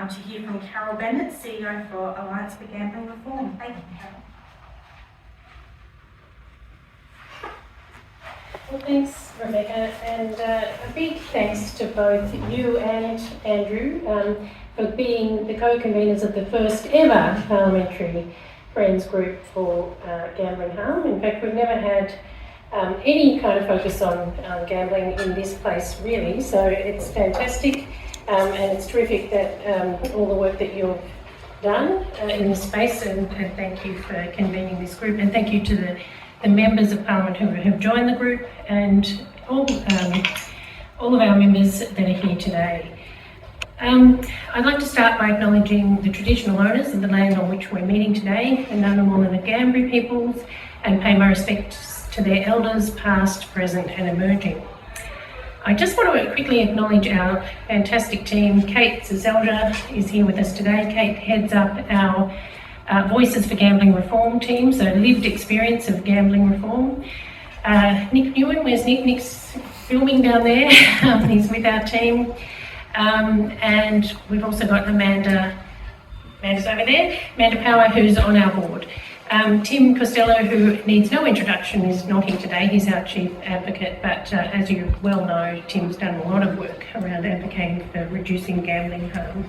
to hear from Carol Bennett, CEO for Alliance for Gambling Reform. Thank you, Carol. Well, thanks, Rebecca, and a big thanks to both you and Andrew for being the co-conveners of the first ever Parliamentary Friends Group for Gambling Harm. In fact, we've never had any kind of focus on gambling in this place, really, so it's fantastic, and it's terrific that all the work that you've done in this space, and thank you for convening this group, and thank you to the members of Parliament who have joined the group, and all of our members that are here today. I'd like to start by acknowledging the traditional owners of the land on which we're meeting today, the Ngunnawal and the Ngambri peoples, and pay my respects to their elders, past, present and emerging. I just want to quickly acknowledge our fantastic team. Kate Zazelja is here with us today. Kate heads up our Voices for Gambling Reform team, so lived experience of gambling reform. Nick Newen, where's Nick? Nick's filming down there. He's with our team. And we've also got Amanda's over there, Amanda Power, who's on our board. Tim Costello, who needs no introduction, is not here today. He's our chief advocate, but as you well know, Tim's done a lot of work around advocating for reducing gambling harm.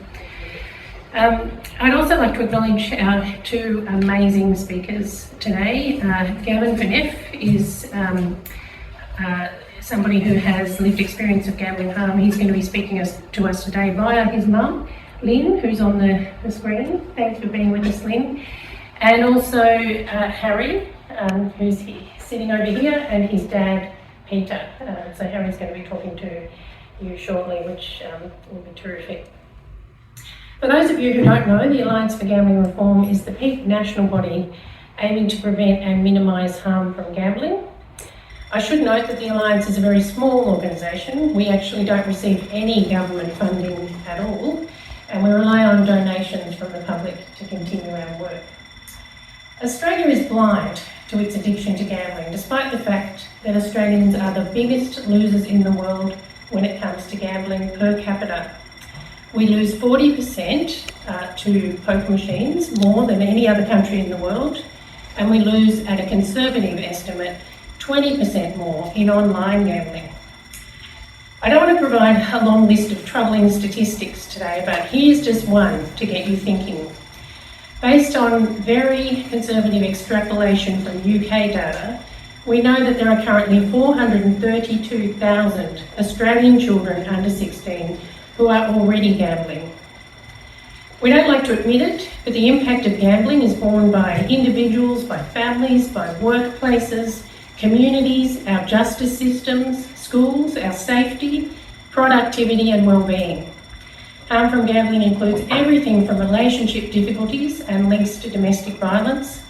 I'd also like to acknowledge our two amazing speakers today. Gavin Bennett is somebody who has lived experience of gambling harm. He's going to be speaking to us today via his mum, Lynn, who's on the screen. Thanks for being with us, Lynn. And also Harry, who's sitting over here, and his dad, Peter. So Harry's going to be talking to you shortly, which will be terrific. For those of you who don't know, the Alliance for Gambling Reform is the peak national body aiming to prevent and minimise harm from gambling. I should note that the Alliance is a very small organisation. We actually don't receive any government funding at all, and we rely on donations from the public to continue our work. Australia is blind to its addiction to gambling, despite the fact that Australians are the biggest losers in the world when it comes to gambling per capita. We lose 40% to poker machines, more than any other country in the world, and we lose, at a conservative estimate, 20% more in online gambling. I don't want to provide a long list of troubling statistics today, but here's just one to get you thinking. Based on very conservative extrapolation from UK data, we know that there are currently 432,000 Australian children under 16 who are already gambling. We don't like to admit it, but the impact of gambling is borne by individuals, by families, by workplaces, communities, our justice systems, schools, our safety, productivity and well-being. Harm from gambling includes everything from relationship difficulties and links to domestic violence,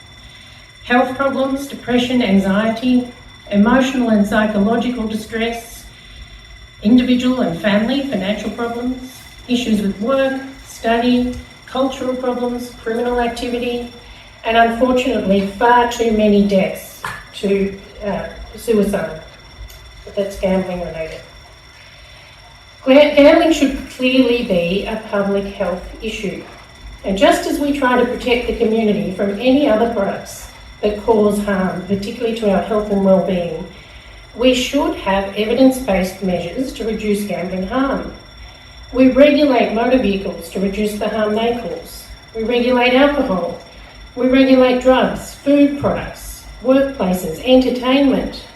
health problems, depression, anxiety, emotional and psychological distress, individual and family financial problems, issues with work, study, cultural problems, criminal activity, and unfortunately far too many deaths to suicide. But that's gambling related. Gambling should clearly be a public health issue. And just as we try to protect the community from any other products that cause harm, particularly to our health and well-being, we should have evidence-based measures to reduce gambling harm. We regulate motor vehicles to reduce the harm they cause. We regulate alcohol. We regulate drugs, food products, workplaces, entertainment.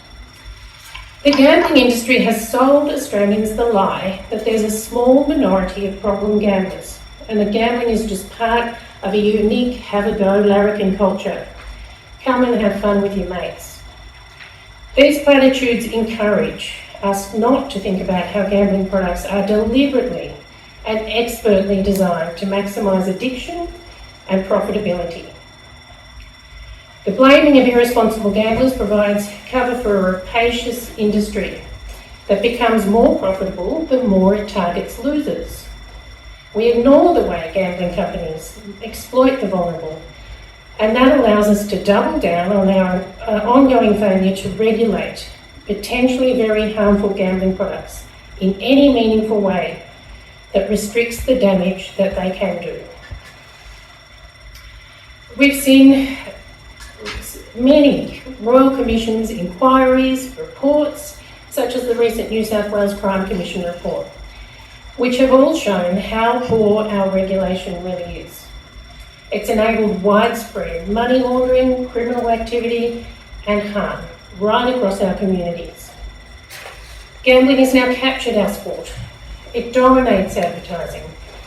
The gambling industry has sold Australians the lie that there's a small minority of problem gamblers, and that gambling is just part of a unique have-a-go larrikin culture. Come and have fun with your mates. These platitudes encourage us not to think about how gambling products are deliberately and expertly designed to maximise addiction and profitability. The blaming of irresponsible gamblers provides cover for a rapacious industry that becomes more profitable the more it targets losers. We ignore the way gambling companies exploit the vulnerable, and that allows us to double down on our ongoing failure to regulate potentially very harmful gambling products in any meaningful way that restricts the damage that they can do. We've seen many Royal Commissions, inquiries, reports, such as the recent New South Wales Crime Commission report, which have all shown how poor our regulation really is. It's enabled widespread money laundering, criminal activity and harm right across our communities. Gambling has now captured our sport. It dominates advertising.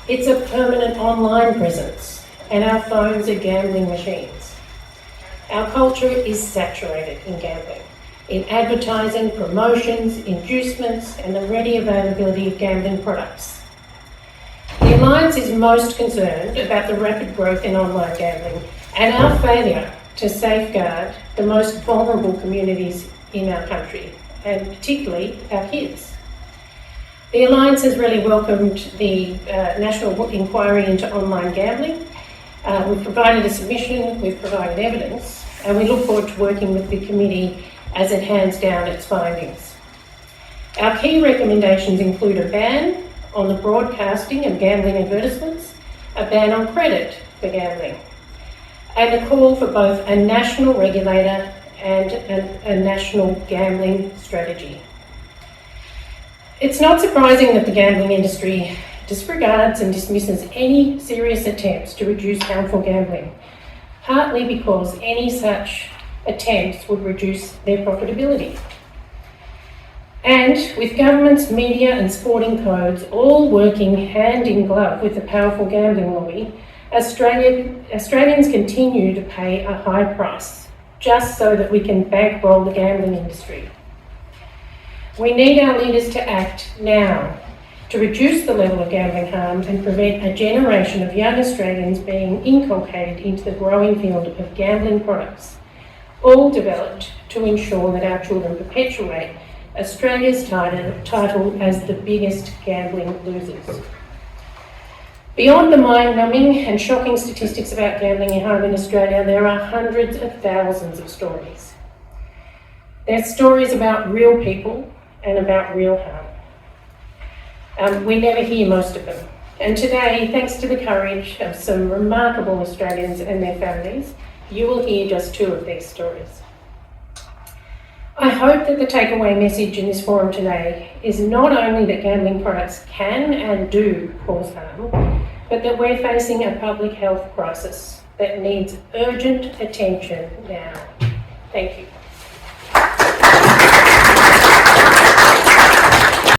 It's a permanent online presence, and our phones are gambling machines. Our culture is saturated in gambling, in advertising, promotions, inducements, and the ready availability of gambling products. The Alliance is most concerned about the rapid growth in online gambling and our failure to safeguard the most vulnerable communities in our country, and particularly our kids. The Alliance has really welcomed the national inquiry into online gambling. We've provided a submission, we've provided evidence, and we look forward to working with the committee as it hands down its findings. Our key recommendations include a ban on the broadcasting of gambling advertisements, a ban on credit for gambling, and a call for both a national regulator and a national gambling strategy. It's not surprising that the gambling industry disregards and dismisses any serious attempts to reduce harmful gambling, partly because any such attempts would reduce their profitability. And with governments, media and sporting codes all working hand in glove with the powerful gambling lobby, Australians continue to pay a high price just so that we can bankroll the gambling industry. We need our leaders to act now to reduce the level of gambling harm and prevent a generation of young Australians being inculcated into the growing field of gambling products, all developed to ensure that our children perpetuate Australia's title as the biggest gambling losers. Beyond the mind-numbing and shocking statistics about gambling and harm in Australia, there are hundreds of thousands of stories. They're stories about real people and about real harm. We never hear most of them. And today, thanks to the courage of some remarkable Australians and their families, you will hear just two of these stories. I hope that the takeaway message in this forum today is not only that gambling products can and do cause harm, but that we're facing a public health crisis that needs urgent attention now. Thank you.